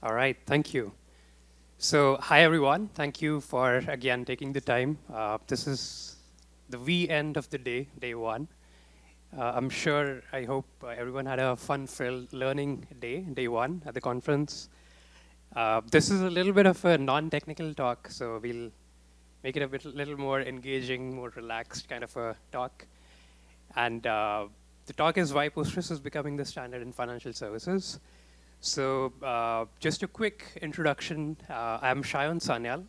All right, thank you. So, hi everyone. Thank you for again taking the time. This is the V end of the day, day one. I hope everyone had a fun-filled learning day, day one at the conference. This is a little bit of a non-technical talk, so we'll make it a little more engaging, more relaxed kind of a talk. And the talk is why Postgres is becoming the standard in financial services. So just a quick introduction. I'm Shayon Sanyal.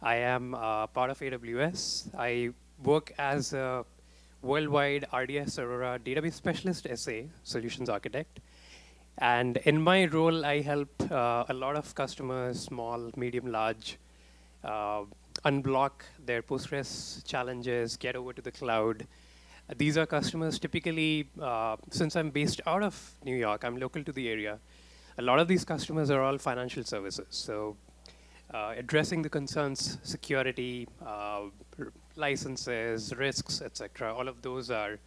I am part of AWS. I work as a worldwide RDS Aurora database specialist, SA, solutions architect. And in my role, I help a lot of customers, small, medium, large, uh, unblock their Postgres challenges, get over to the cloud. These are customers typically, since I'm based out of New York, I'm local to the area. A lot of these customers are all financial services. So addressing the concerns, security, licenses, risks, etc. All of those are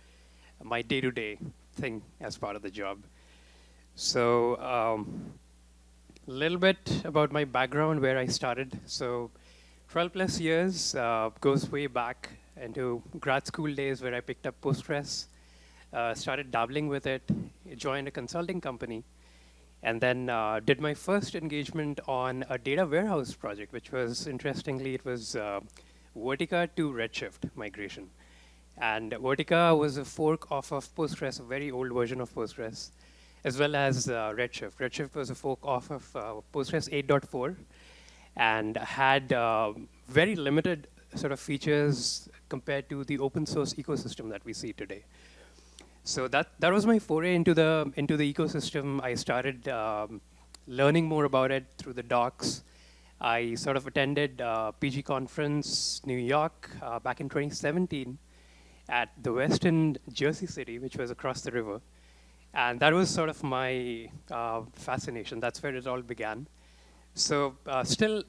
my day-to-day thing as part of the job. So a little bit about my background, where I started. So 12 plus years goes way back into grad school days where I picked up Postgres, started dabbling with it, joined a consulting company, and then did my first engagement on a data warehouse project, which was, interestingly, it was Vertica to Redshift migration. And Vertica was a fork off of Postgres, a very old version of Postgres, as well as Redshift. Redshift was a fork off of Postgres 8.4 and had very limited sort of features compared to the open source ecosystem that we see today. So that was my foray into the ecosystem. I started learning more about it through the docs. I sort of attended PGConf New York back in 2017 at the Westin Jersey City, which was across the river. And that was sort of my fascination. That's where it all began. So still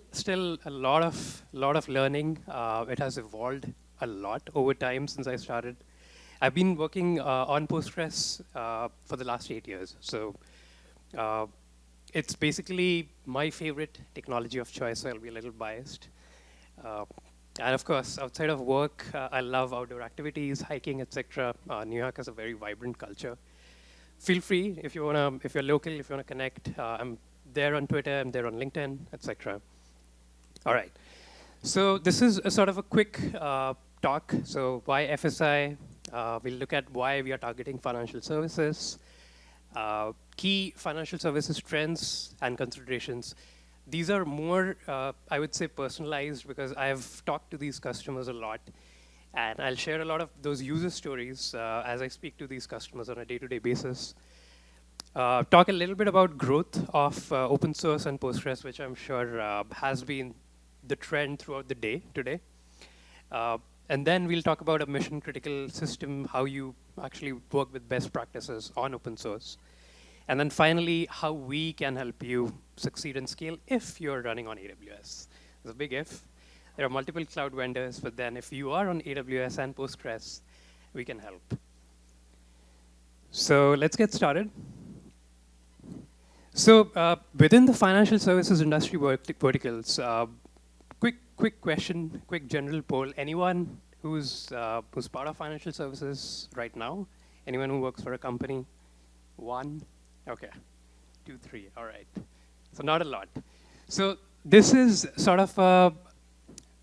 a lot of learning. It has evolved a lot over time since I started. I've been working on Postgres for the last 8 years. So it's basically my favorite technology of choice, so I'll be a little biased. And of course, outside of work, I love outdoor activities, hiking, etc. New York has a very vibrant culture. Feel free if you're local, if you wanna connect. I'm there on Twitter, I'm there on LinkedIn, etc. All right. So this is a sort of a quick talk. So why FSI? We'll look at why we are targeting financial services, key financial services trends and considerations. These are more, I would say, personalized because I've talked to these customers a lot. And I'll share a lot of those user stories as I speak to these customers on a day-to-day basis. Talk a little bit about growth of open source and Postgres, which I'm sure has been the trend throughout the day today. And then we'll talk about a mission critical system, how you actually work with best practices on open source. And then finally, how we can help you succeed and scale if you're running on AWS. There's a big if. There are multiple cloud vendors, but then if you are on AWS and Postgres, we can help. So let's get started. So within the financial services industry verticals, quick question, quick general poll. Anyone who's part of financial services right now? Anyone who works for a company? One? Okay. 2, 3. All right. So not a lot. So this is sort of a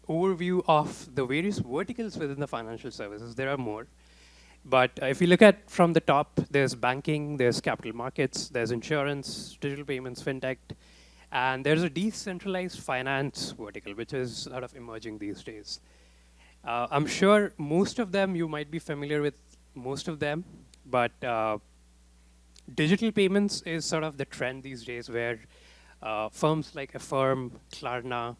overview of the various verticals within the financial services. There are more. But if you look at from the top, there's banking, there's capital markets, there's insurance, digital payments, fintech, and there's a decentralized finance vertical, which is sort of emerging these days. I'm sure most of them, you might be familiar with most of them, but digital payments is sort of the trend these days where firms like Affirm, Klarna,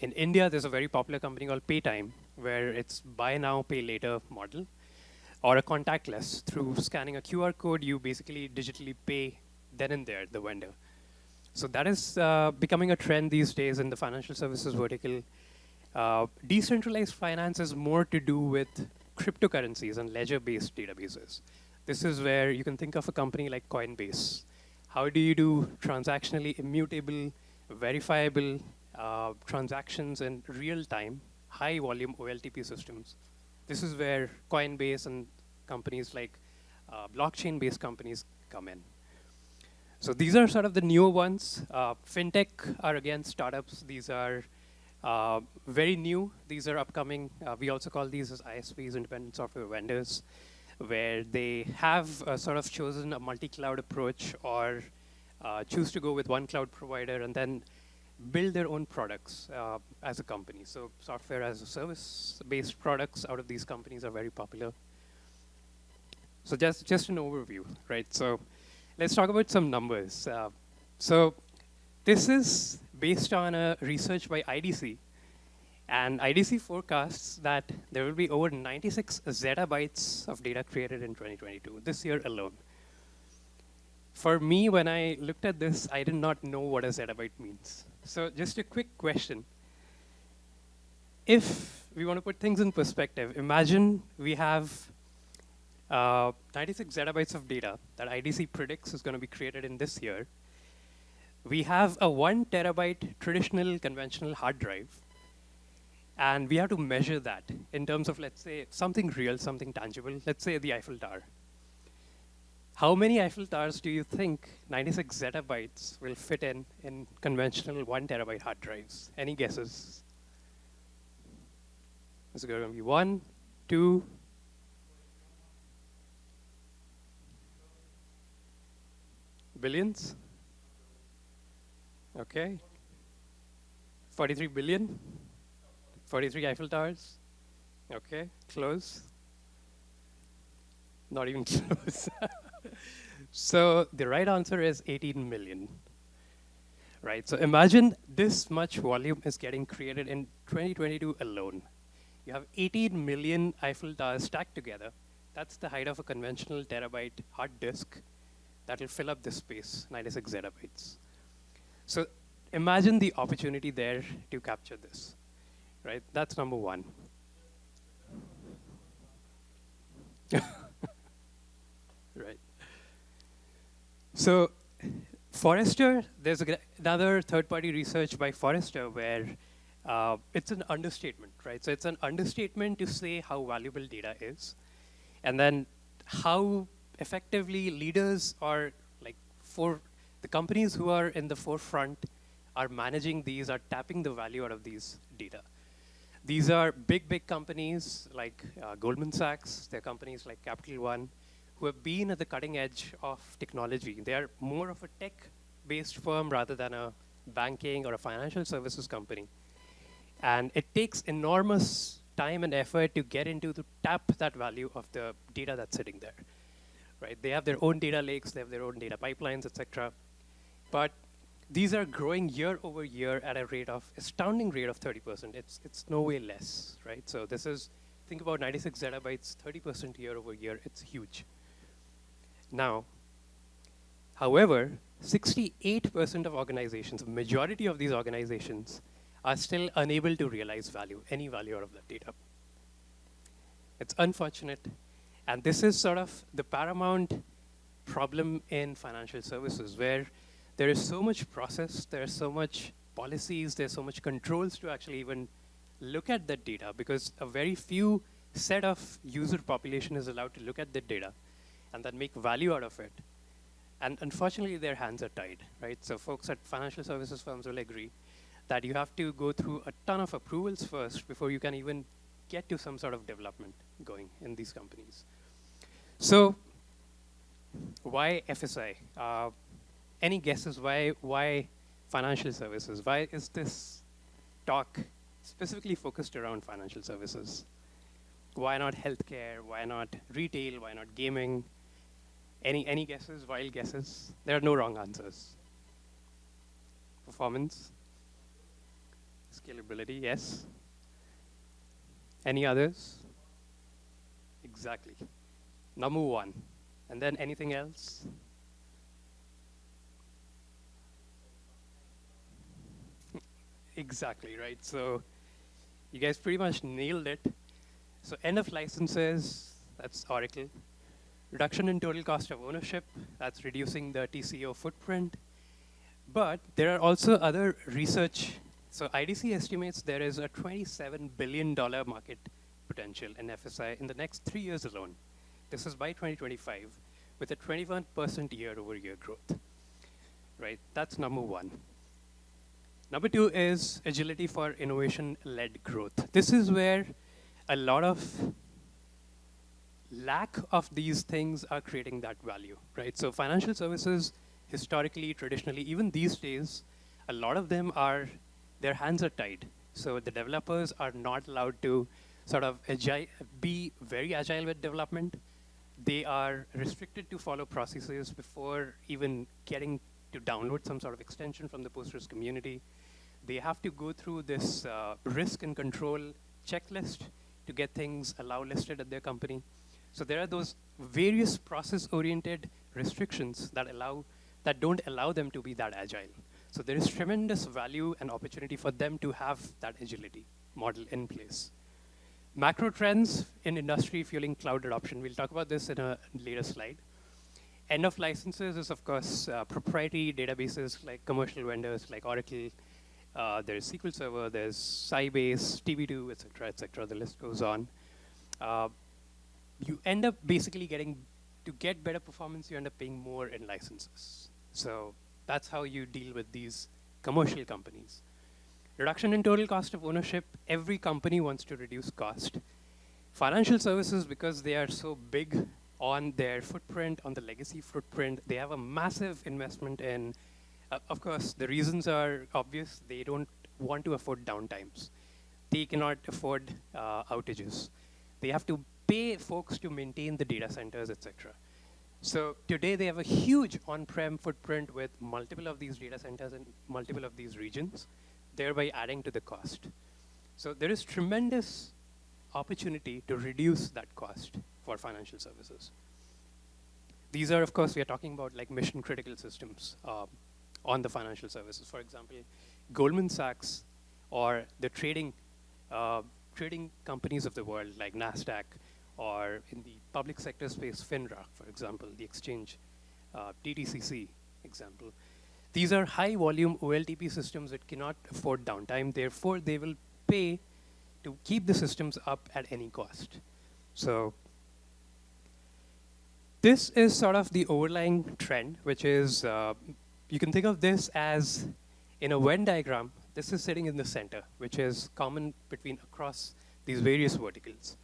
in India, there's a very popular company called Paytime, where it's buy now, pay later model, or a contactless. Through scanning a QR code, you basically digitally pay then and there the vendor. So that is becoming a trend these days in the financial services vertical. Decentralized finance is more to do with cryptocurrencies and ledger-based databases. This is where you can think of a company like Coinbase, How do you do transactionally immutable, verifiable transactions in real time, high volume OLTP systems? This is where Coinbase and companies like blockchain-based companies come in. So these are sort of the newer ones. Fintech are again startups. These are very new. These are upcoming. We also call these as ISVs, independent software vendors, where they have sort of chosen a multi-cloud approach or choose to go with one cloud provider and then build their own products as a company. So software as a service-based products out of these companies are very popular. So just an overview, right? So let's talk about some numbers. So this is based on a research by IDC. And IDC forecasts that there will be over 96 zettabytes of data created in 2022, this year alone. For me, when I looked at this, I did not know what a zettabyte means. So just a quick question. If we want to put things in perspective, imagine we have 96 zettabytes of data that IDC predicts is going to be created in this year. We have a 1 terabyte traditional conventional hard drive. And we have to measure that in terms of, let's say, something real, something tangible. Let's say the Eiffel Tower. How many Eiffel Towers do you think 96 zettabytes will fit in conventional 1 terabyte hard drives? Any guesses? Is it going to be 1, 2? Billions? Okay. 43 billion? 43 Eiffel Towers? Okay, close. Not even close. So the right answer is 18 million. Right, so imagine this much volume is getting created in 2022 alone. You have 18 million Eiffel Towers stacked together. That's the height of a conventional terabyte hard disk that will fill up this space, 96 zettabytes. So imagine the opportunity there to capture this. Right, that's number one. Right. So Forrester, there's another third-party research by Forrester where it's an understatement, right? So it's an understatement to say how valuable data is, and then how effectively leaders are, like, for the companies who are in the forefront are managing these, are tapping the value out of these data. These are big companies like Goldman Sachs. They're companies like Capital One, who have been at the cutting edge of technology. They are more of a tech-based firm rather than a banking or a financial services company. And it takes enormous time and effort to get into to tap that value of the data that's sitting there. Right? They have their own data lakes, they have their own data pipelines, et cetera. But these are growing year over year at a rate of, astounding rate of 30%. It's no way less, right? So this is, think about 96 zettabytes, 30% year over year, it's huge. Now, however, 68% of organizations, the majority of these organizations, are still unable to realize value, any value out of that data. It's unfortunate. And this is sort of the paramount problem in financial services, where there is so much process, there's so much policies, there's so much controls to actually even look at that data, because a very few set of user population is allowed to look at the data and then make value out of it. And unfortunately, their hands are tied, right? So folks at financial services firms will agree that you have to go through a ton of approvals first before you can even get to some sort of development going in these companies. So why FSI? Any guesses why financial services? Why is this talk specifically focused around financial services? Why not healthcare? Why not retail? Why not gaming? Any guesses, wild guesses? There are no wrong answers. Performance? Scalability, yes. Any others? Exactly. Number one. And then anything else? Exactly, right? So you guys pretty much nailed it. So end of licenses, that's Oracle. Reduction in total cost of ownership, that's reducing the TCO footprint. But there are also other research. So IDC estimates there is a $27 billion market potential in FSI in the next 3 years alone. This is by 2025 with a 21% year-over-year growth, right? That's number one. Number two is agility for innovation-led growth. This is where a lot of lack of these things are creating that value, right? So financial services, historically, traditionally, even these days, a lot of them are, their hands are tied. So the developers are not allowed to sort of be very agile with development. They are restricted to follow processes before even getting to download some sort of extension from the Postgres community. They have to go through this risk and control checklist to get things allow listed at their company. So there are those various process-oriented restrictions that don't allow them to be that agile. So there is tremendous value and opportunity for them to have that agility model in place. Macro trends in industry fueling cloud adoption. We'll talk about this in a later slide. End of licenses is, of course, proprietary databases like commercial vendors like Oracle. There's SQL Server, there's Sybase, TB2, et cetera, the list goes on. You end up basically to get better performance, you end up paying more in licenses. So that's how you deal with these commercial companies. Reduction in total cost of ownership, every company wants to reduce cost. Financial services, because they are so big on their footprint, on the legacy footprint, they have a massive investment in, of course, the reasons are obvious. They don't want to afford downtimes. They cannot afford outages. They have to pay folks to maintain the data centers, et cetera. So today they have a huge on-prem footprint with multiple of these data centers in multiple of these regions, thereby adding to the cost. So there is tremendous opportunity to reduce that cost for financial services. These are, of course, we are talking about like mission critical systems on the financial services. For example, Goldman Sachs or the trading companies of the world like NASDAQ, or in the public sector space, FINRA, for example, the exchange, DTCC example. These are high volume OLTP systems that cannot afford downtime. Therefore, they will pay to keep the systems up at any cost. So this is sort of the overlying trend, which is, you can think of this as in a Venn diagram, this is sitting in the center, which is common across these various verticals.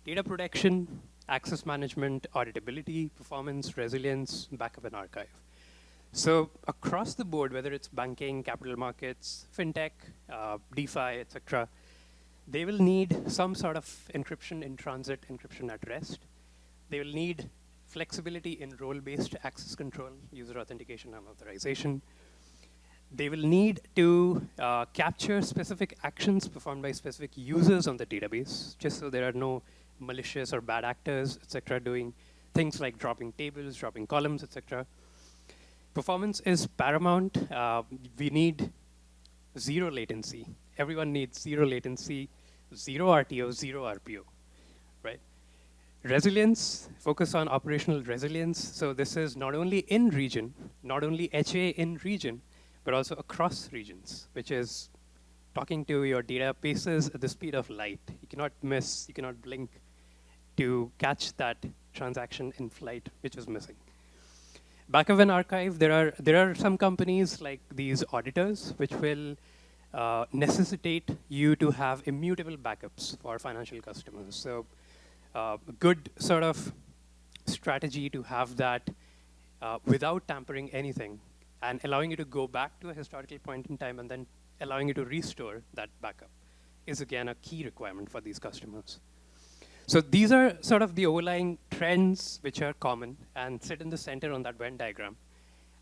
Data protection, access management, auditability, performance, resilience, backup and archive. So across the board, whether it's banking, capital markets, fintech, DeFi, et cetera, they will need some sort of encryption in transit, encryption at rest. They will need flexibility in role-based access control, user authentication and authorization. They will need to capture specific actions performed by specific users on the database, just so there are no malicious or bad actors, et cetera, doing things like dropping tables, dropping columns, et cetera. Performance is paramount. We need zero latency. Everyone needs zero latency, zero RTO, zero RPO, right? Resilience, focus on operational resilience. So this is not only in region, not only HA in region, but also across regions, which is talking to your databases at the speed of light. You cannot miss, you cannot blink to catch that transaction in flight, which is missing. Backup and archive, there are some companies like these auditors, which will necessitate you to have immutable backups for financial customers. So a good sort of strategy to have that without tampering anything and allowing you to go back to a historical point in time and then allowing you to restore that backup is, again, a key requirement for these customers. So these are sort of the overlying trends which are common and sit in the center on that Venn diagram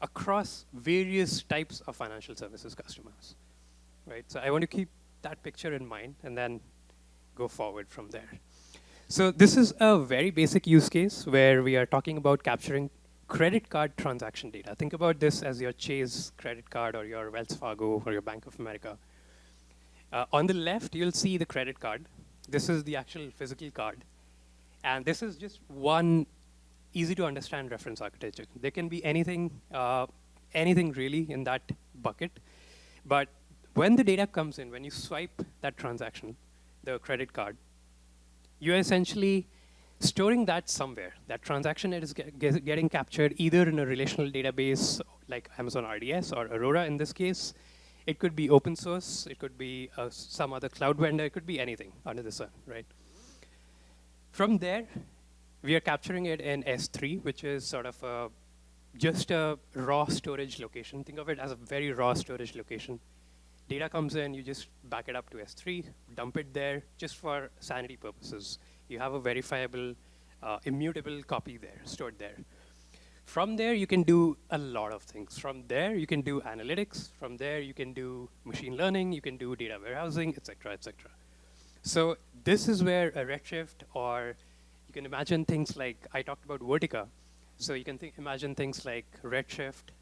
across various types of financial services customers, right? So I want to keep that picture in mind and then go forward from there. So this is a very basic use case where we are talking about capturing credit card transaction data. Think about this as your Chase credit card or your Wells Fargo or your Bank of America. On the left, you'll see the credit card. This is the actual physical card. And this is just one easy to understand reference architecture. There can be anything really in that bucket. But when the data comes in, when you swipe that transaction, the credit card, you're essentially storing that somewhere. That transaction is getting captured either in a relational database like Amazon RDS or Aurora in this case. It could be open source. It could be some other cloud vendor. It could be anything under the sun, right? From there, we are capturing it in S3, which is sort of just a raw storage location. Think of it as a very raw storage location. Data comes in, you just back it up to S3, dump it there, just for sanity purposes. You have a verifiable, immutable copy there, stored there. From there, you can do a lot of things. From there, you can do analytics. From there, you can do machine learning. You can do data warehousing, et cetera, et cetera. So this is where a Redshift, or you can imagine things like, I talked about Vertica. So you can imagine things like Redshift,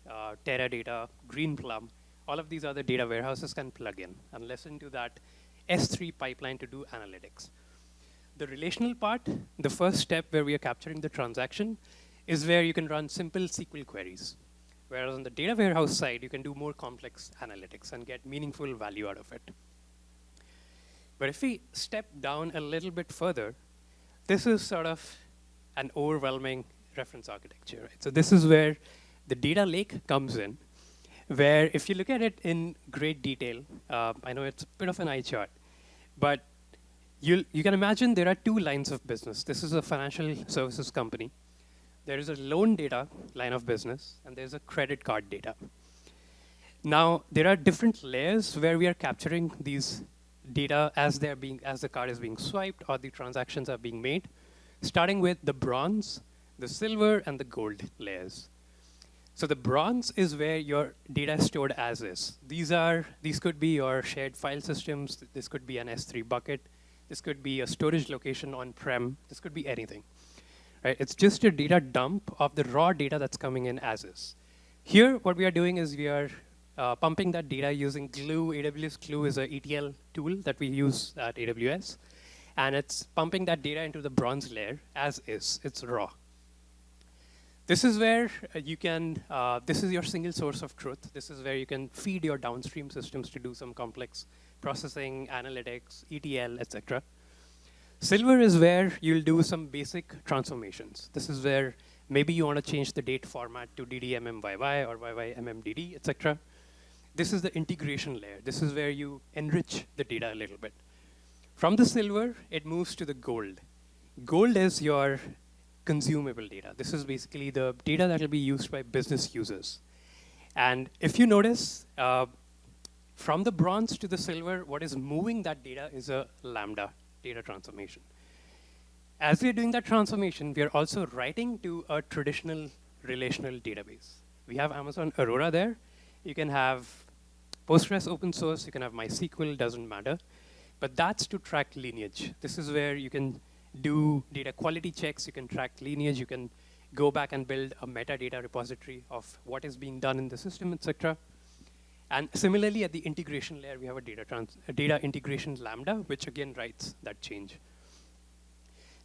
Teradata, Greenplum. All of these other data warehouses can plug in and listen to that S3 pipeline to do analytics. The relational part, the first step where we are capturing the transaction, is where you can run simple SQL queries. Whereas on the data warehouse side, you can do more complex analytics and get meaningful value out of it. But if we step down a little bit further, this is sort of an overwhelming reference architecture. Right? So this is where the data lake comes in, where if you look at it in great detail, I know it's a bit of an eye chart, but you can imagine there are two lines of business. This is a financial services company. There is a loan data line of business, and there's a credit card data. Now, there are different layers where we are capturing these data as the card is being swiped or the transactions are being made, starting with the bronze, the silver, and the gold layers. So the bronze is where your data is stored as is. These could be your shared file systems. This could be an S3 bucket. This could be a storage location on-prem. This could be anything. Right? It's just a data dump of the raw data that's coming in as is. Here, what we are doing is we are pumping that data using Glue. AWS Glue is an ETL tool that we use at AWS. And it's pumping that data into the bronze layer as is. It's raw. This is where you can, this is your single source of truth. This is where you can feed your downstream systems to do some complex processing, analytics, ETL, et cetera. Silver is where you'll do some basic transformations. This is where maybe you want to change the date format to DDMMYY or YYMMDD, et cetera. This is the integration layer. This is where you enrich the data a little bit. From the silver, it moves to the gold. Gold is your consumable data. This is basically the data that will be used by business users. And if you notice, from the bronze to the silver, what is moving that data is a Lambda data transformation. As we're doing that transformation, we are also writing to a traditional relational database. We have Amazon Aurora there. You can have Postgres open source. You can have MySQL, doesn't matter. But that's to track lineage. This is where you can do data quality checks. You can track lineage. You can go back and build a metadata repository of what is being done in the system, et cetera. And similarly, at the integration layer, we have a data integration Lambda, which again writes that change.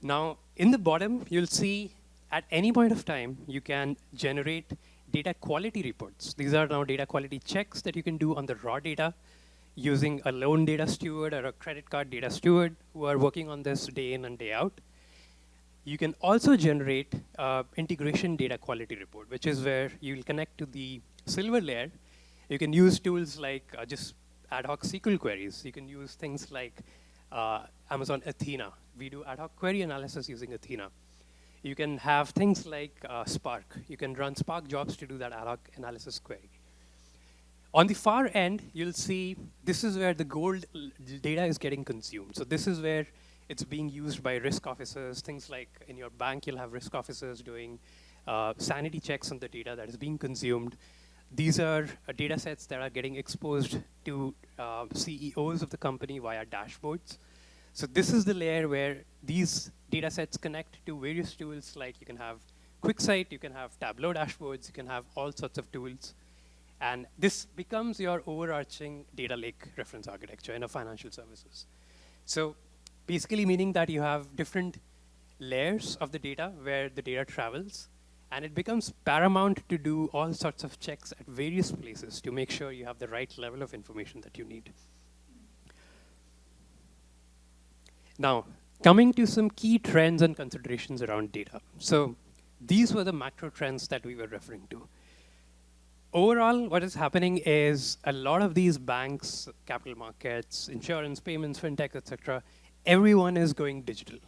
Now, in the bottom, you'll see at any point of time, you can generate data quality reports. These are now data quality checks that you can do on the raw data using a loan data steward or a credit card data steward who are working on this day in and day out. You can also generate integration data quality report, which is where you'll connect to the silver layer. You can use tools like just ad hoc SQL queries. You can use things like Amazon Athena. We do ad hoc query analysis using Athena. You can have things like Spark. You can run Spark jobs to do that ad hoc analysis query. On the far end, you'll see this is where the gold data is getting consumed. So this is where it's being used by risk officers. Things like in your bank, you'll have risk officers doing sanity checks on the data that is being consumed. These are data sets that are getting exposed to CEOs of the company via dashboards. So this is the layer where these data sets connect to various tools, like you can have QuickSight, you can have Tableau dashboards, you can have all sorts of tools. And this becomes your overarching data lake reference architecture in a financial services. So basically meaning that you have different layers of the data where the data travels, and it becomes paramount to do all sorts of checks at various places to make sure you have the right level of information that you need. Now, coming to some key trends and considerations around data. So these were the macro trends that we were referring to. Overall, what is happening is a lot of these banks, capital markets, insurance, payments, fintech, etc., everyone is going digital,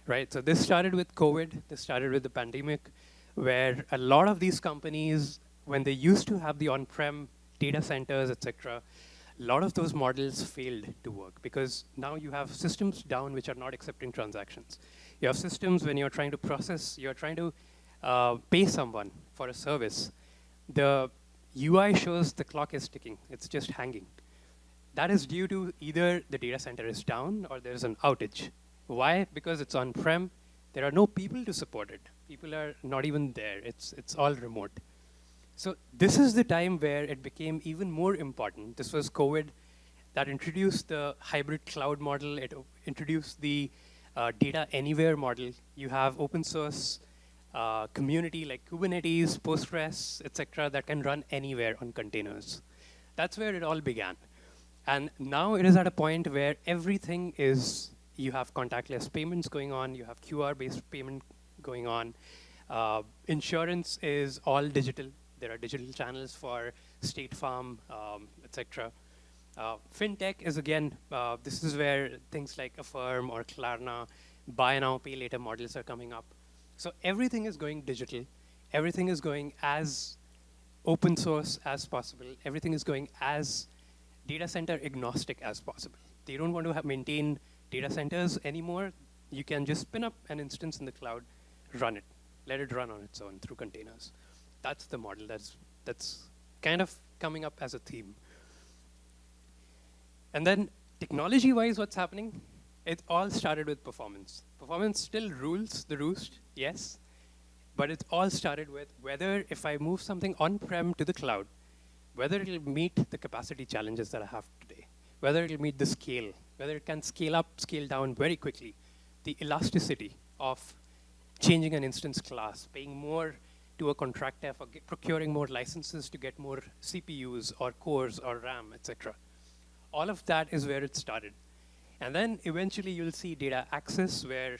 right? So this started with COVID, this started with the pandemic, where a lot of these companies, when they used to have the on-prem data centers, etc., a lot of those models failed to work because now you have systems down which are not accepting transactions. You have systems when you're trying to process, you're trying to pay someone for a service. The UI shows the clock is ticking. It's just hanging. That is due to either the data center is down or there's an outage. Why? Because it's on-prem. There are no people to support it. People are not even there. It's all remote. So this is the time where it became even more important. This was COVID that introduced the hybrid cloud model. It introduced the data anywhere model. You have open source community like Kubernetes, Postgres, etc., that can run anywhere on containers. That's where it all began. And now it is at a point where everything is, you have contactless payments going on, you have QR-based payment going on. Insurance is all digital. There are digital channels for State Farm, etc. Fintech is, again, this is where things like Affirm or Klarna, buy now, pay later models are coming up. So everything is going digital. Everything is going as open source as possible. Everything is going as data center agnostic as possible. They don't want to maintain data centers anymore. You can just spin up an instance in the cloud, run it, let it run on its own through containers. That's the model that's kind of coming up as a theme. And then technology-wise, what's happening? It all started with performance. Performance still rules the roost, yes, but it all started with whether if I move something on-prem to the cloud, whether it'll meet the capacity challenges that I have today, whether it'll meet the scale, whether it can scale up, scale down very quickly, the elasticity of changing an instance class, paying more to a contractor for procuring more licenses to get more CPUs or cores or RAM, etc. All of that is where it started. And then eventually you'll see data access where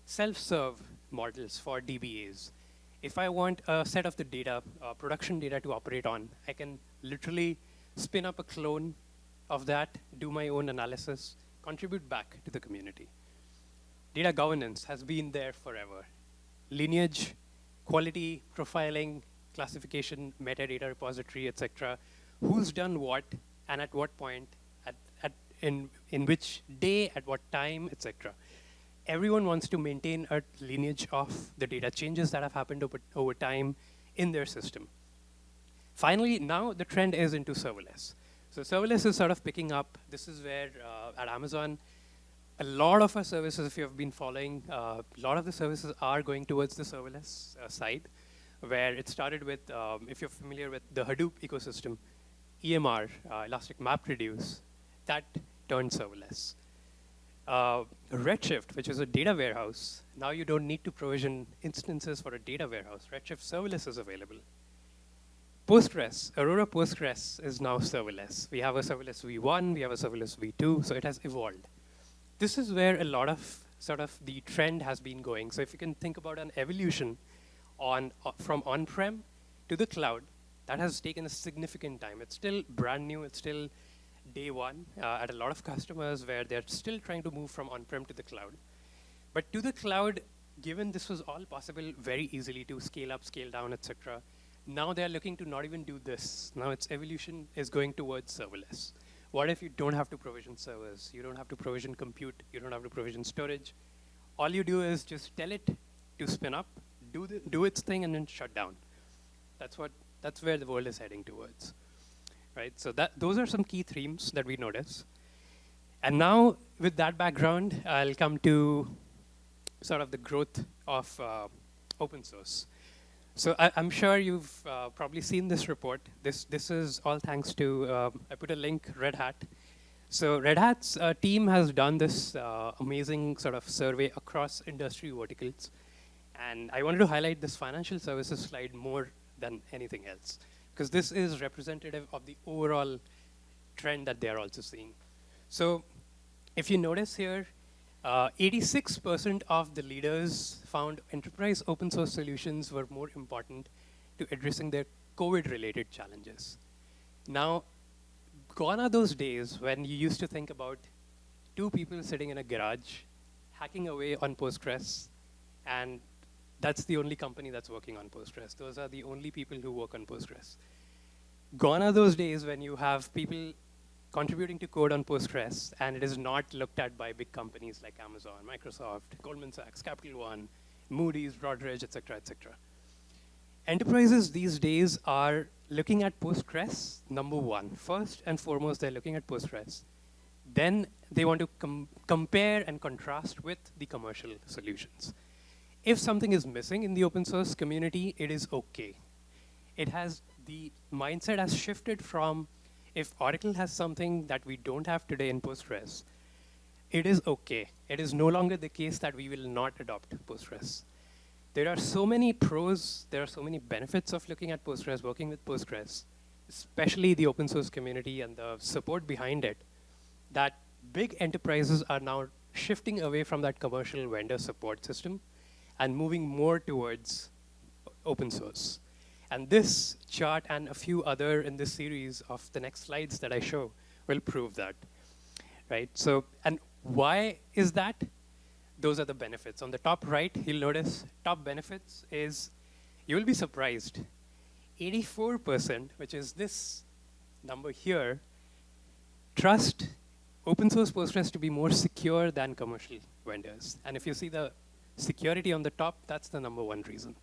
self-serve models for DBAs. If I want a set of the data, production data to operate on, I can literally spin up a clone of that, do my own analysis, contribute back to the community. Data governance has been there forever. Lineage, quality, profiling, classification, metadata repository, etc. Who's done what and at what point, in which day, at what time, etc. Everyone wants to maintain a lineage of the data changes that have happened over time in their system. Finally, now the trend is into serverless. So serverless is sort of picking up. This is where at Amazon, a lot of our services, if you have been following, a lot of the services are going towards the serverless side, where it started with, if you're familiar with the Hadoop ecosystem, EMR, Elastic MapReduce, that turned serverless. Redshift, which is a data warehouse, now you don't need to provision instances for a data warehouse. Redshift serverless is available. Postgres, Aurora Postgres is now serverless. We have a serverless v1, we have a serverless v2, so it has evolved. This is where a lot of sort of the trend has been going. So if you can think about an evolution from on-prem to the cloud, that has taken a significant time. It's still brand new, it's still day one at a lot of customers where they're still trying to move from on-prem to the cloud. But to the cloud, given this was all possible very easily to scale up, scale down, etc., now they're looking to not even do this. Now its evolution is going towards serverless. What if you don't have to provision servers? You don't have to provision compute. You don't have to provision storage. All you do is just tell it to spin up, do its thing, and then shut down. That's where the world is heading towards. Right? So those are some key themes that we notice. And now, with that background, I'll come to sort of the growth of open source. So I'm sure you've probably seen this report. This is all thanks to, I put a link, Red Hat. So Red Hat's team has done this amazing sort of survey across industry verticals. And I wanted to highlight this financial services slide more than anything else, because this is representative of the overall trend that they're also seeing. So if you notice here, 86% of the leaders found enterprise open source solutions were more important to addressing their COVID-related challenges. Now, gone are those days when you used to think about two people sitting in a garage, hacking away on Postgres, and that's the only company that's working on Postgres. Those are the only people who work on Postgres. Gone are those days when you have people contributing to code on Postgres, and it is not looked at by big companies like Amazon, Microsoft, Goldman Sachs, Capital One, Moody's, Broadridge, et cetera, et cetera. Enterprises these days are looking at Postgres, number one. First and foremost, they're looking at Postgres. Then they want to compare and contrast with the commercial solutions. If something is missing in the open source community, it is okay. The mindset has shifted from, if Oracle has something that we don't have today in Postgres, it is okay. It is no longer the case that we will not adopt Postgres. There are so many pros, there are so many benefits of looking at Postgres, working with Postgres, especially the open source community and the support behind it, that big enterprises are now shifting away from that commercial vendor support system and moving more towards open source. And this chart and a few other in this series of the next slides that I show will prove that, right? So, and why is that? Those are the benefits. On the top right, you'll notice top benefits is, you will be surprised, 84%, which is this number here, trust open source Postgres to be more secure than commercial vendors. And if you see the security on the top, that's the number one reason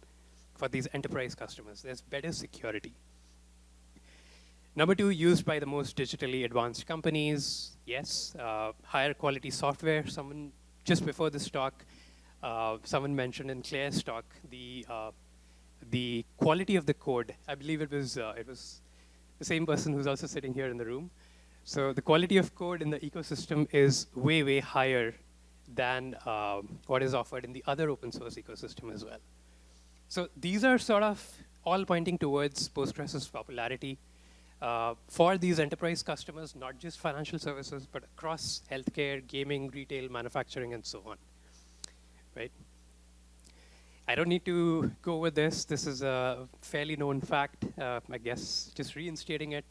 for these enterprise customers. There's better security. Number two, used by the most digitally advanced companies. Yes, higher quality software. Someone, just before this talk, someone mentioned in Claire's talk the quality of the code. I believe it was the same person who's also sitting here in the room. So the quality of code in the ecosystem is way, way higher than what is offered in the other open source ecosystem as well. So these are sort of all pointing towards Postgres' popularity for these enterprise customers, not just financial services, but across healthcare, gaming, retail, manufacturing, and so on, right? I don't need to go over this. This is a fairly known fact. I guess just reinstating it.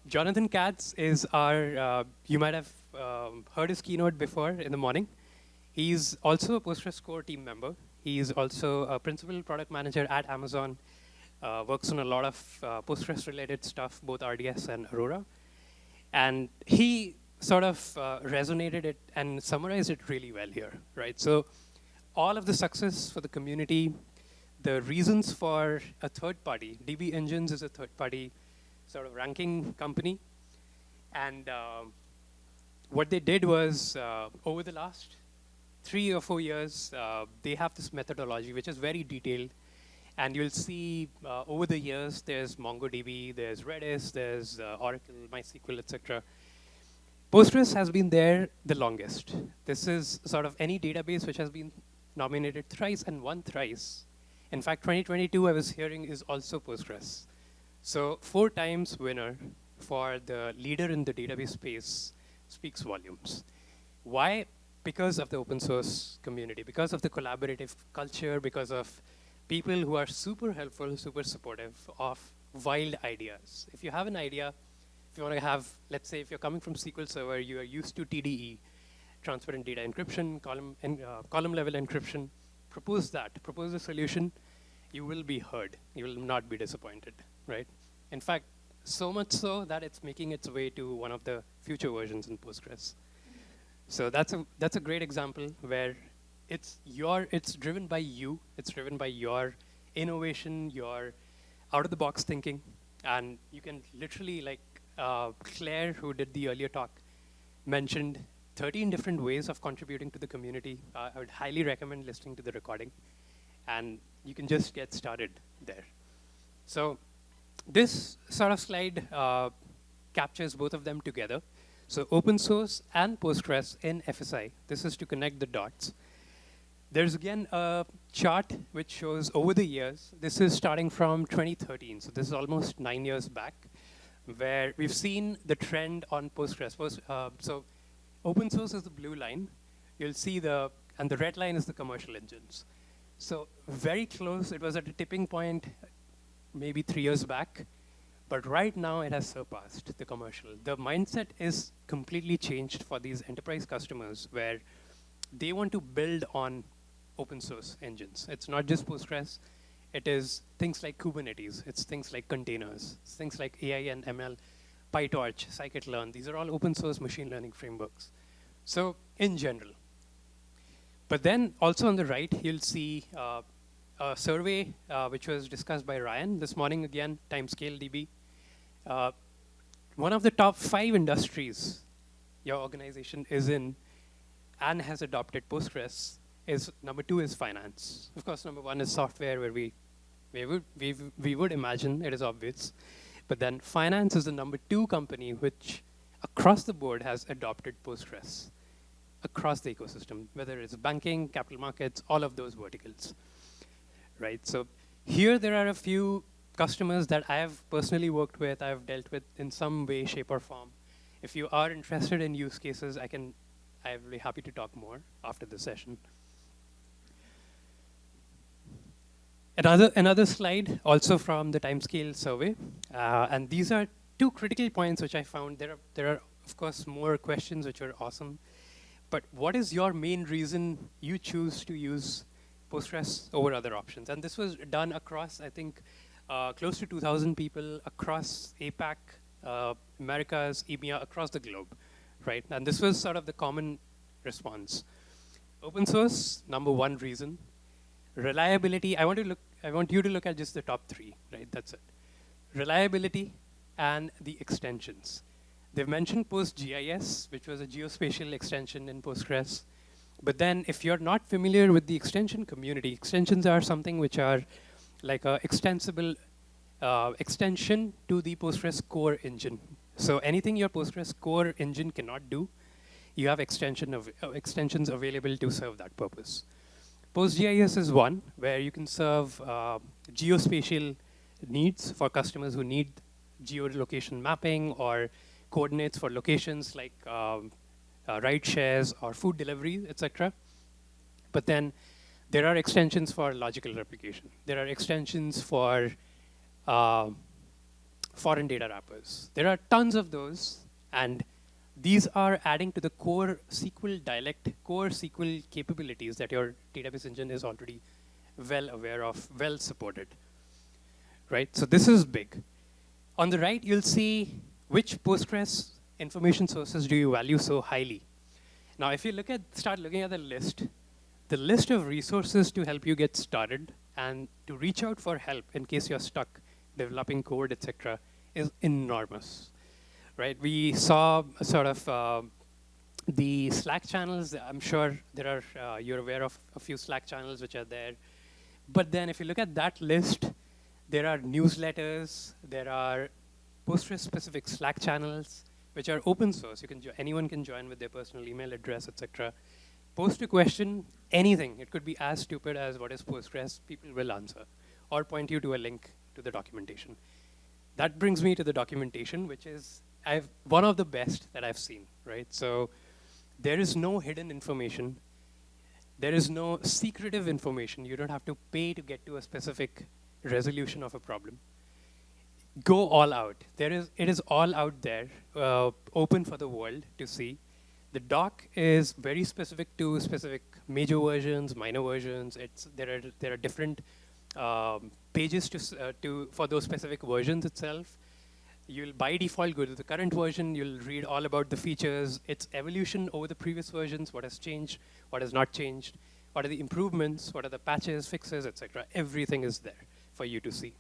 Jonathan Katz is our, you might have heard his keynote before in the morning. He's also a Postgres core team member. He's also a principal product manager at Amazon, works on a lot of Postgres-related stuff, both RDS and Aurora. And he sort of resonated it and summarized it really well here, right? So all of the success for the community, the reasons for a third party, DB Engines is a third party sort of ranking company. And what they did was, over the last 3 or 4 years, they have this methodology, which is very detailed. And you'll see over the years, there's MongoDB, there's Redis, there's Oracle, MySQL, etc. Postgres has been there the longest. This is sort of any database which has been nominated thrice and won thrice. In fact, 2022, I was hearing, is also Postgres. So 4 times winner for the leader in the database space speaks volumes. Why? Because of the open source community, because of the collaborative culture, because of people who are super helpful, super supportive of wild ideas. If you have an idea, if you want to have, let's say if you're coming from SQL Server, you are used to TDE, transparent data encryption, column level encryption, propose that, propose a solution, you will be heard. You will not be disappointed, right? In fact, so much so that it's making its way to one of the future versions in Postgres. So that's a great example where it's driven by you, it's driven by your innovation, your out-of-the-box thinking, and you can literally, like Claire, who did the earlier talk, mentioned 13 different ways of contributing to the community. I would highly recommend listening to the recording, and you can just get started there. So this sort of slide captures both of them together. So open source and Postgres in FSI. This is to connect the dots. There's again a chart which shows over the years. This is starting from 2013, so this is almost 9 years back, where we've seen the trend on Postgres. So open source is the blue line. You'll see and the red line is the commercial engines. So very close, it was at a tipping point maybe 3 years back, but right now it has surpassed the commercial. The mindset is completely changed for these enterprise customers where they want to build on open source engines. It's not just Postgres, it is things like Kubernetes, it's things like containers, it's things like AI and ML, PyTorch, scikit-learn. These are all open source machine learning frameworks. So in general. But then also on the right, you'll see a survey which was discussed by Ryan this morning again, Timescale DB. One of the top 5 industries your organization is in and has adopted Postgres is number 2 is finance. Of course, number 1 is software, where we would imagine it is obvious. But then finance is the number 2 company which across the board has adopted Postgres across the ecosystem, whether it's banking, capital markets, all of those verticals, right? So here there are a few customers that I have personally worked with, I've dealt with in some way, shape, or form. If you are interested in use cases, I'm really happy to talk more after the session. Another slide, also from the Timescale survey, and these are 2 critical points which I found. There are, of course, more questions which are awesome, but what is your main reason you choose to use Postgres over other options? And this was done across, I think, close to 2,000 people across APAC, Americas, EMEA, across the globe, right? And this was sort of the common response. Open source, number 1 reason. Reliability, I want you to look at just the top 3, right? That's it. Reliability and the extensions. They've mentioned PostGIS, which was a geospatial extension in Postgres. But then if you're not familiar with the extension community, extensions are something which are like an extensible extension to the Postgres core engine. So anything your Postgres core engine cannot do, you have extensions available to serve that purpose. PostGIS is one where you can serve geospatial needs for customers who need geolocation mapping or coordinates for locations like ride shares or food delivery, etc. But then there are extensions for logical replication. There are extensions for foreign data wrappers. There are tons of those, and these are adding to the core SQL dialect, core SQL capabilities that your database engine is already well aware of, well supported, right? So this is big. On the right, you'll see which Postgres information sources do you value so highly. Now, if you start looking at the list of resources to help you get started and to reach out for help in case you're stuck developing code, etc., is enormous. Right, we saw sort of the Slack channels. I'm sure you're aware of a few Slack channels which are there. But then if you look at that list, there are newsletters, there are Postgres-specific Slack channels, which are open source. Anyone can join with their personal email address, etc. Post a question, anything. It could be as stupid as what is Postgres, people will answer, or point you to a link to the documentation. That brings me to the documentation, which is one of the best that I've seen, right? So there is no hidden information. There is no secretive information. You don't have to pay to get to a specific resolution of a problem. Go all out. It is all out there, open for the world to see. The doc is very specific to specific major versions, minor versions. There are different pages for those specific versions itself. You'll by default go to the current version. You'll read all about the features, its evolution over the previous versions, what has changed, what has not changed, what are the improvements, what are the patches, fixes, etc. Everything is there for you to see,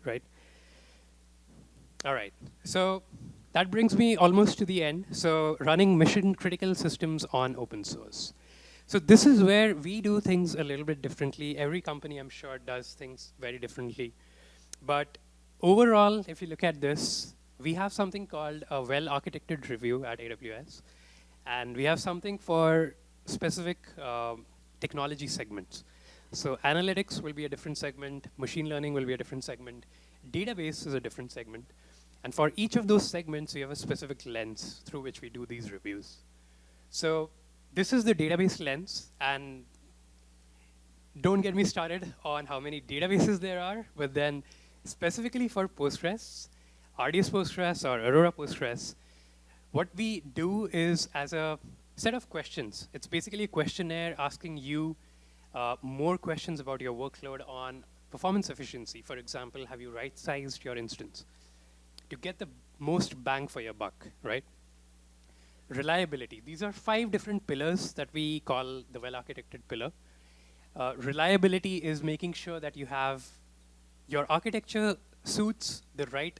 right? All right, so that brings me almost to the end. So running mission-critical systems on open source. So this is where we do things a little bit differently. Every company, I'm sure, does things very differently. But overall, if you look at this, we have something called a well-architected review at AWS, and we have something for specific technology segments. So analytics will be a different segment, machine learning will be a different segment, database is a different segment, and for each of those segments, we have a specific lens through which we do these reviews. So this is the database lens, and don't get me started on how many databases there are, but then specifically for Postgres, RDS Postgres or Aurora Postgres, what we do is as a set of questions. It's basically a questionnaire asking you more questions about your workload on performance efficiency. For example, have you right-sized your instance to get the most bang for your buck, right? Reliability. These are 5 different pillars that we call the well-architected pillar. Reliability is making sure that you have your architecture suits the right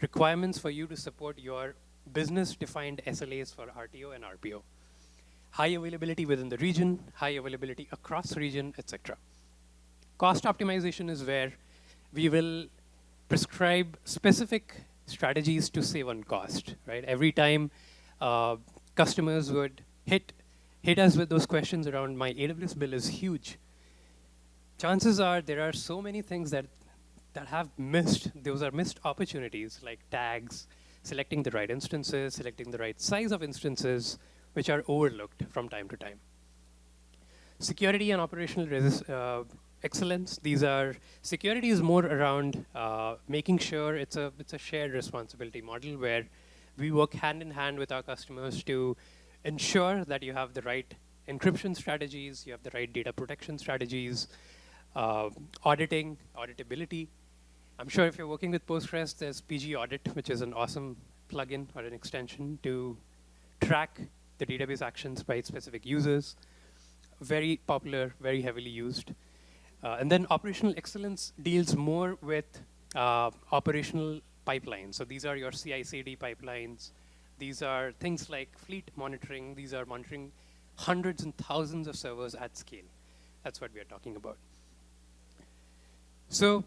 requirements for you to support your business-defined SLAs for RTO and RPO. High availability within the region, high availability across region, etc. Cost optimization is where we will prescribe specific strategies to save on cost, right? Every time customers would hit us with those questions around my AWS bill is huge. Chances are there are so many things that have missed, those are missed opportunities like tags, selecting the right instances, selecting the right size of instances, which are overlooked from time to time. Security and operational excellence. These are, security is more around making sure it's a shared responsibility model where we work hand in hand with our customers to ensure that you have the right encryption strategies, you have the right data protection strategies, auditability. I'm sure if you're working with Postgres, there's PG Audit, which is an awesome plugin or an extension to track the database actions by specific users. Very popular, very heavily used. And then operational excellence deals more with operational pipelines. So these are your CI/CD pipelines. These are things like fleet monitoring. These are monitoring hundreds and thousands of servers at scale. That's what we are talking about. So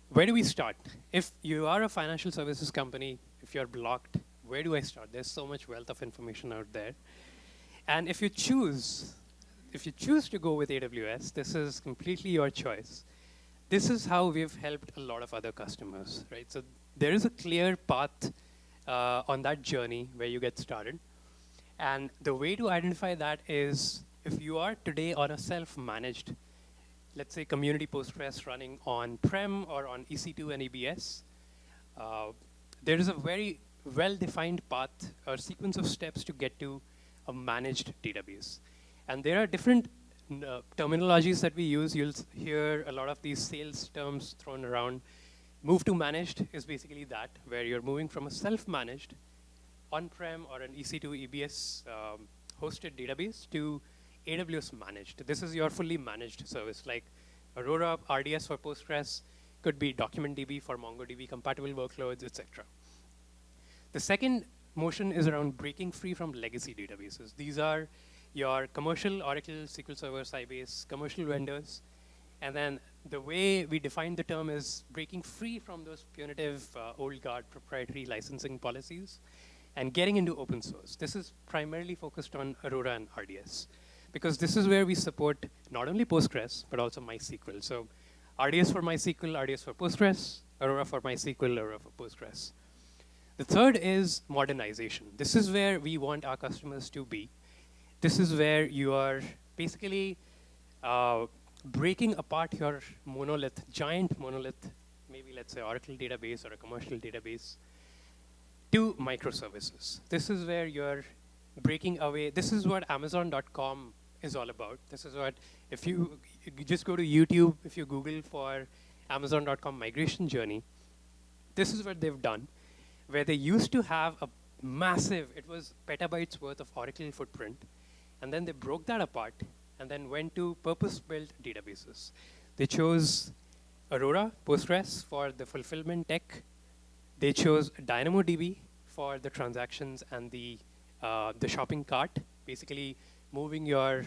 where do we start? If you are a financial services company, if you're blocked, where do I start? There's so much wealth of information out there. And if you choose to go with AWS, this is completely your choice. This is how we've helped a lot of other customers, right? So there is a clear path on that journey where you get started. And the way to identify that is if you are today on a self-managed, let's say community Postgres running on-prem or on EC2 and EBS, there is a very well-defined path or sequence of steps to get to a managed database. And there are different terminologies that we use. You'll hear a lot of these sales terms thrown around. Move to managed is basically that, where you're moving from a self-managed on-prem or an EC2 EBS hosted database to AWS managed. This is your fully managed service, like Aurora RDS for Postgres, could be DocumentDB for MongoDB compatible workloads, etc. The second motion is around breaking free from legacy databases. These are your commercial Oracle, SQL Server, Sybase, commercial vendors. And then the way we define the term is breaking free from those punitive old guard proprietary licensing policies and getting into open source. This is primarily focused on Aurora and RDS, because this is where we support not only Postgres, but also MySQL. So RDS for MySQL, RDS for Postgres, Aurora for MySQL, Aurora for Postgres. The third is modernization. This is where we want our customers to be. This is where you are basically breaking apart your monolith, giant monolith, maybe let's say Oracle database or a commercial database, to microservices. This is where you're breaking away. This is what Amazon.com is all about. This is what, if you just go to YouTube, if you Google for Amazon.com migration journey, this is what they've done, where they used to have a massive, it was petabytes worth of Oracle footprint, and then they broke that apart and then went to purpose-built databases. They chose Aurora, Postgres for the fulfillment tech. They chose DynamoDB for the transactions and the shopping cart, basically moving your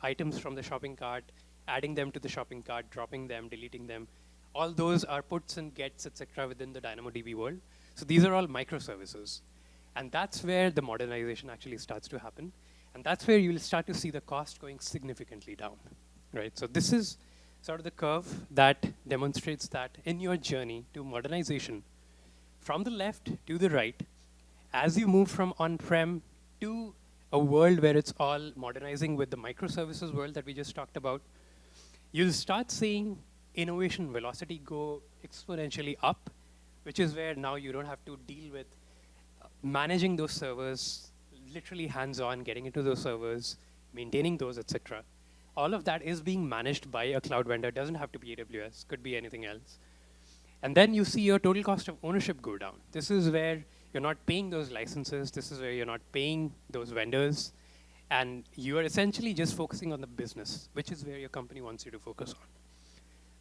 items from the shopping cart, adding them to the shopping cart, dropping them, deleting them. All those are puts and gets, etc., within the DynamoDB world. So these are all microservices. And that's where the modernization actually starts to happen. And that's where you'll start to see the cost going significantly down, right? So this is sort of the curve that demonstrates that in your journey to modernization, from the left to the right, as you move from on-prem to a world where it's all modernizing with the microservices world that we just talked about, you'll start seeing innovation velocity go exponentially up, which is where now you don't have to deal with managing those servers, literally hands-on, getting into those servers, maintaining those, etc. All of that is being managed by a cloud vendor. It doesn't have to be AWS, could be anything else. And then you see your total cost of ownership go down. This is where you're not paying those licenses. This is where you're not paying those vendors. And you are essentially just focusing on the business, which is where your company wants you to focus on.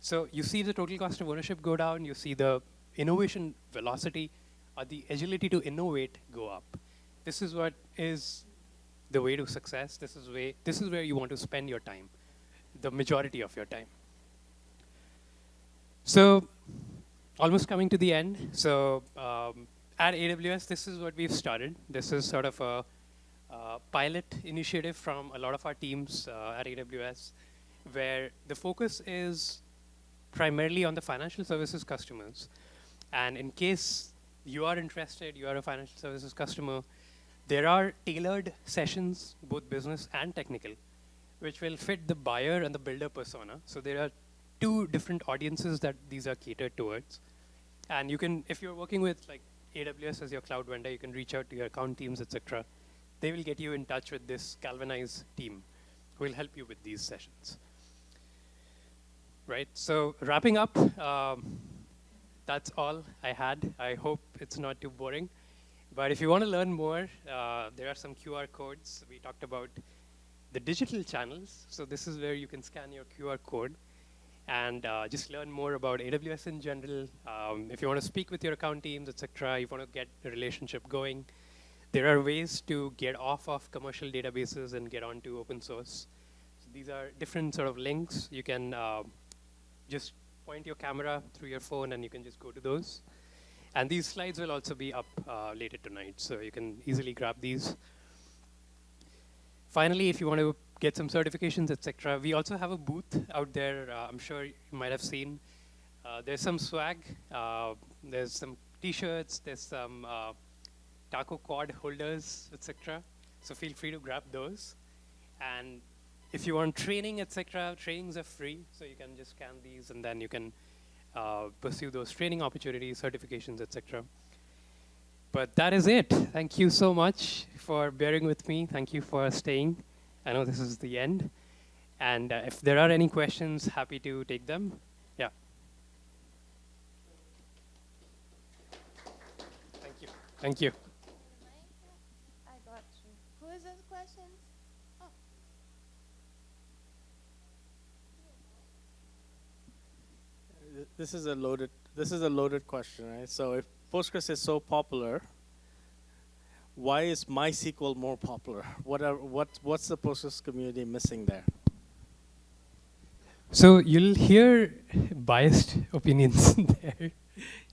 So you see the total cost of ownership go down. You see the innovation velocity or the agility to innovate go up. This is what is the way to success. This is where you want to spend your time, the majority of your time. So almost coming to the end. So at AWS, this is what we've started. This is sort of a pilot initiative from a lot of our teams at AWS, where the focus is primarily on the financial services customers. And in case you are interested, you are a financial services customer, there are tailored sessions, both business and technical, which will fit the buyer and the builder persona. So there are two different audiences that these are catered towards. And you can, if you're working with like AWS as your cloud vendor, you can reach out to your account teams, etc. They will get you in touch with this galvanized team who will help you with these sessions. Right, so wrapping up, that's all I had. I hope it's not too boring. But if you want to learn more, there are some QR codes. We talked about the digital channels. So this is where you can scan your QR code and just learn more about AWS in general. If you want to speak with your account teams, etc., you want to get a relationship going, there are ways to get off of commercial databases and get onto open source. So these are different sort of links. You can just point your camera through your phone and you can just go to those. And these slides will also be up later tonight, so you can easily grab these. Finally, if you want to get some certifications, etc., we also have a booth out there. I'm sure you might have seen. There's some swag. There's some T-shirts. There's some Taco Quad holders, etc. So feel free to grab those. And if you want training, etc., trainings are free, so you can just scan these, and then you can pursue those training opportunities, certifications, etc. But that is it. Thank you so much for bearing with me. Thank you for staying. I know this is the end. And if there are any questions, happy to take them. Yeah. Thank you. Thank you. I got you. Who is this question? Oh. This is a loaded question, right? So if Postgres is so popular, why is MySQL more popular? What's the Postgres community missing there? So you'll hear biased opinions there,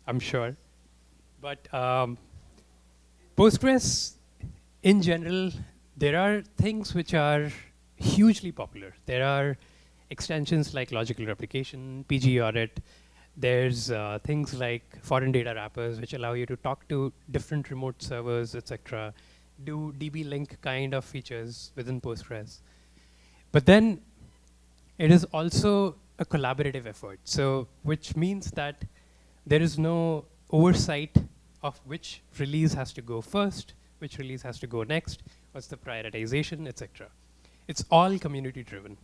I'm sure. But Postgres, in general, there are things which are hugely popular. There are extensions like logical replication, PG audit. There's things like foreign data wrappers, which allow you to talk to different remote servers, etc. Do DB link kind of features within Postgres. But then it is also a collaborative effort. So which means that there is no oversight of which release has to go first, which release has to go next, what's the prioritization, etc. It's all community driven.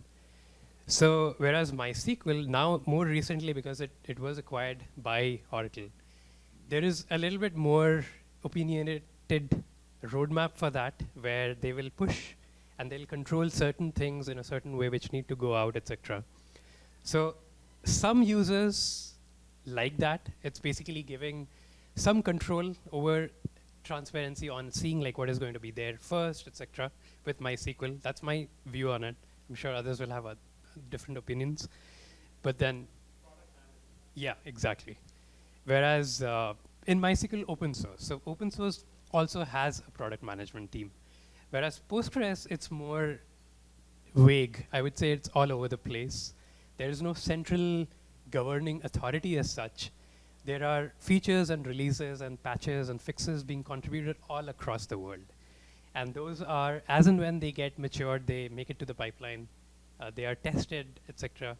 So whereas MySQL, now more recently because it was acquired by Oracle, there is a little bit more opinionated roadmap for that, where they will push and they'll control certain things in a certain way which need to go out, etc. So some users like that. It's basically giving some control over transparency on seeing like what is going to be there first, etc. with MySQL. That's my view on it. I'm sure others will have different opinions. But then, yeah, exactly. Whereas in MySQL open source. So open source also has a product management team. Whereas Postgres, it's more vague. I would say it's all over the place. There is no central governing authority as such. There are features and releases and patches and fixes being contributed all across the world. And those are, as and when they get matured, they make it to the pipeline, they are tested, etc.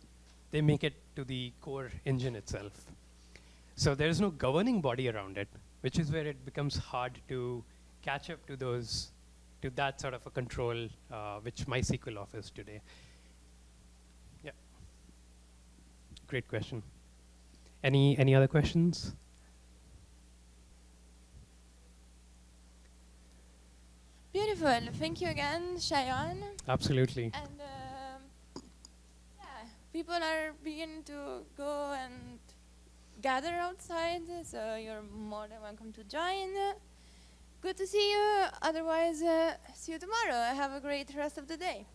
They make it to the core engine itself. So there is no governing body around it, which is where it becomes hard to catch up to those, to that sort of a control which MySQL offers today. Yeah. Great question. Any other questions? Beautiful. Thank you again, Shayon. Absolutely. And yeah, people are beginning to go and gather outside, so you're more than welcome to join. Good to see you. Otherwise, see you tomorrow. Have a great rest of the day.